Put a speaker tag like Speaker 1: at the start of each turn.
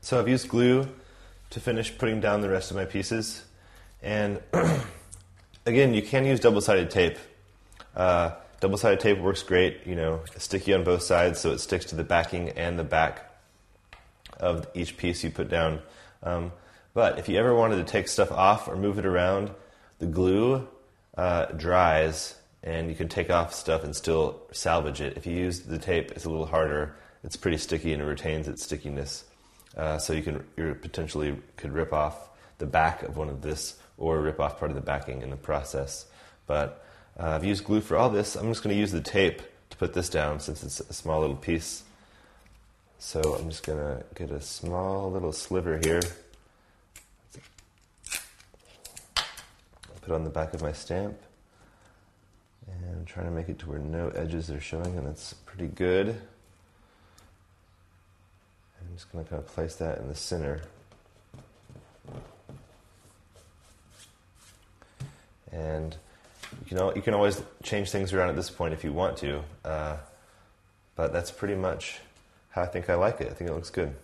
Speaker 1: So I've used glue to finish putting down the rest of my pieces. And again, you can use double-sided tape. Double-sided tape works great, you know, sticky on both sides so it sticks to the backing and the back of each piece you put down. But if you ever wanted to take stuff off or move it around, the glue dries and you can take off stuff and still salvage it. If you use the tape, it's a little harder. It's pretty sticky and it retains its stickiness. So you potentially could rip off the back of one of this or rip off part of the backing in the process. But I've used glue for all this. I'm just going to use the tape to put this down since it's a small little piece. So I'm just going to get a small little sliver here. Put on the back of my stamp. And I'm trying to make it to where no edges are showing, and that's pretty good. I'm just going to kind of place that in the center. And you can always change things around at this point if you want to, but that's pretty much how I think I like it. I think it looks good.